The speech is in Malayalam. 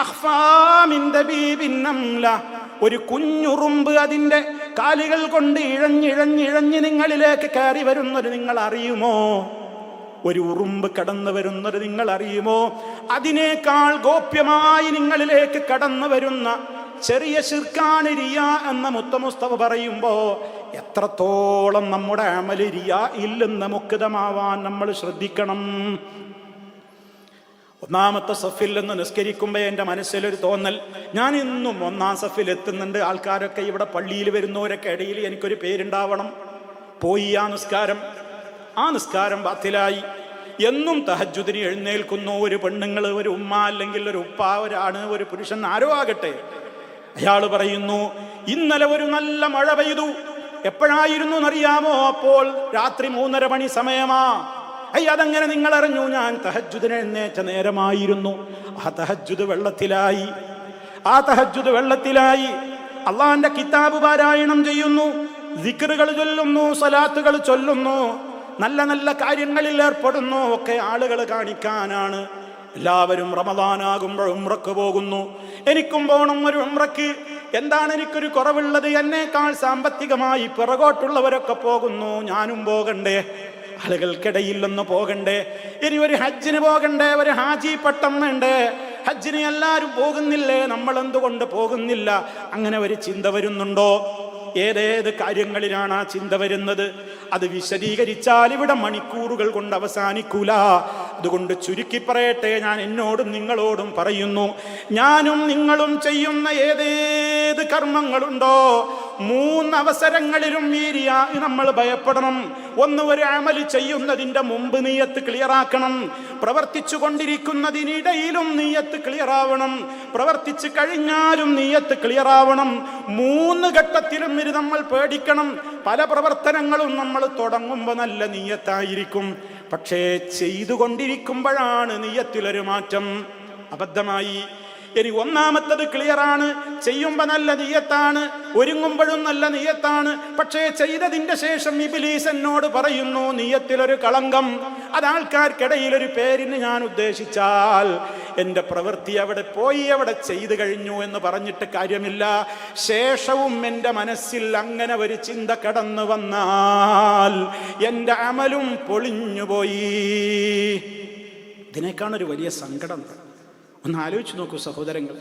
അഖ്ഫാ മിൻ ദബീബിൻ നംല, ഒരു കുഞ്ഞുറുമ്പ് അതിൻ്റെ കാലുകൾ കൊണ്ട് ഇഴഞ്ഞിഴഞ്ഞിഴഞ്ഞ് നിങ്ങളിലേക്ക് കയറി വരുന്നത് നിങ്ങൾ അറിയുമോ? ഒരു ഉറുമ്പ് കടന്നു വരുന്നത് നിങ്ങൾ അറിയുമോ? അതിനേക്കാൾ ഗോപ്യമായി നിങ്ങളിലേക്ക് കടന്നു വരുന്ന ചെറിയ ശിർക്കാണ് റിയ എന്ന മുസ്തഫ പറയുമ്പോ എത്രത്തോളം നമ്മുടെ അമല് റിയായിൽ നിന്ന് മുക്തമാവാൻ നമ്മൾ ശ്രദ്ധിക്കണം. ഒന്നാമത്തെ സഫിൽ നിന്ന് നിസ്കരിക്കുമ്പോൾ എൻ്റെ മനസ്സിലൊരു തോന്നൽ, ഞാൻ ഇന്നും ഒന്നാം സഫിൽ എത്തുന്നുണ്ട്. ആൾക്കാരൊക്കെ ഇവിടെ പള്ളിയിൽ വരുന്നവരൊക്കെ ഇടയിൽ എനിക്കൊരു പേരുണ്ടാവണം. പോയി ആ നിസ്കാരം ബാത്തിലായി. എന്നും തഹജ്ജുദിന് എഴുന്നേൽക്കുന്നു ഒരു പെണ്ണുങ്ങൾ, ഒരു ഉമ്മ, അല്ലെങ്കിൽ ഒരു ഉപ്പ, ഒരാണ്, ഒരു പുരുഷൻ, ആരോ ആകട്ടെ. അയാൾ പറയുന്നു, ഇന്നലെ ഒരു നല്ല മഴ പെയ്തു. എപ്പോഴായിരുന്നു എന്നറിയാമോ? അപ്പോൾ രാത്രി 3:30 മണി സമയമാ. അതെങ്ങനെ നിങ്ങൾ അറിഞ്ഞു? ഞാൻ തഹജ്ജുദിന് എഴുന്നേറ്റ നേരമായിരുന്നു. ആ തഹജ്ജുദ് വെള്ളത്തിലായി. അള്ളാന്റെ കിതാബ് പാരായണം ചെയ്യുന്നു, ദിക്റുകൾ ചൊല്ലുന്നു, സ്വലാത്തുകൾ ചൊല്ലുന്നു, നല്ല നല്ല കാര്യങ്ങളിൽ ഏർപ്പെടുന്നു. ഒക്കെ ആളുകൾ കാണിക്കാനാണ്. എല്ലാവരും റമദാനാകുമ്പോൾ ഉംറക്ക് പോകുന്നു. എനിക്കും പോകണം ഒരു ഉംറക്ക്. എന്താണ് എനിക്കൊരു കുറവുള്ളത്? എന്നേക്കാൾ സാമ്പത്തികമായി പിറകോട്ടുള്ളവരൊക്കെ പോകുന്നു, ഞാനും പോകണ്ടേ? ആളുകൾക്കിടയിൽ ഒന്ന് പോകണ്ടേ? ഇനി ഒരു ഹജ്ജിന് പോകണ്ടേ? ഒരു ഹാജി പട്ടം വേണ്ടേ? ഹജ്ജിന് എല്ലാവരും പോകുന്നില്ലേ, നമ്മൾ എന്തുകൊണ്ട് പോകുന്നില്ല? അങ്ങനെ ഒരു ചിന്ത വരുന്നുണ്ടോ? ഏതേത് കാര്യങ്ങളിലാണ് ആ ചിന്ത വരുന്നത്? അത് വിശദീകരിച്ചാൽ ഇവിടെ മണിക്കൂറുകൾ കൊണ്ട് അവസാനിക്കൂല. അതുകൊണ്ട് ചുരുക്കി പറയട്ടെ, ഞാൻ എന്നോടും നിങ്ങളോടും പറയുന്നു, ഞാനും നിങ്ങളും ചെയ്യുന്ന ഏതേത് കർമ്മങ്ങളുണ്ടോ 3 അവസരങ്ങളിലും ഈ റിയാ നമ്മൾ ഭയപ്പെടണം. ഒന്ന്, ഒരു അമല് ചെയ്യുന്നതിൻ്റെ മുമ്പ് നിയ്യത്ത് ക്ലിയറാക്കണം. പ്രവർത്തിച്ചു കൊണ്ടിരിക്കുന്നതിനിടയിലും നിയ്യത്ത് ക്ലിയറാവണം. പ്രവർത്തിച്ചു കഴിഞ്ഞാലും നിയ്യത്ത് ക്ലിയറാവണം. 3 ഘട്ടത്തിലും ഇത് നമ്മൾ പേടിക്കണം. പല പ്രവർത്തനങ്ങളും നമ്മൾ തുടങ്ങുമ്പോൾ നല്ല നിയ്യത്തായിരിക്കും, പക്ഷേ ചെയ്തുകൊണ്ടിരിക്കുമ്പോഴാണ് നിയ്യത്തിലൊരു മാറ്റം. അബദ്ധമായി. ഇനി ഒന്നാമത്തത് ക്ലിയറാണ്, ചെയ്യുമ്പോൾ നല്ല നിയ്യത്താണ്, ഒരുങ്ങുമ്പോഴും നല്ല നിയ്യത്താണ്. പക്ഷേ ചെയ്തതിൻ്റെ ശേഷം ഇബ്ലീസ് എന്നോട് പറയുന്നു നിയ്യത്തിലൊരു കളങ്കം. അത് ആൾക്കാർക്കിടയിൽ ഒരു പേരിന് ഞാൻ ഉദ്ദേശിച്ചാൽ എൻ്റെ പ്രവൃത്തി അവിടെ പോയി, അവിടെ ചെയ്തു കഴിഞ്ഞു എന്ന് പറഞ്ഞിട്ട് കാര്യമില്ല. ശേഷവും എൻ്റെ മനസ്സിൽ അങ്ങനെ ഒരു ചിന്ത കടന്നു വന്നാൽ എൻ്റെ അമലും പൊളിഞ്ഞുപോയി. ഇതിനേക്കാണൊരു വലിയ സങ്കടം. ഒന്ന് ആലോചിച്ച് നോക്കൂ സഹോദരങ്ങൾ.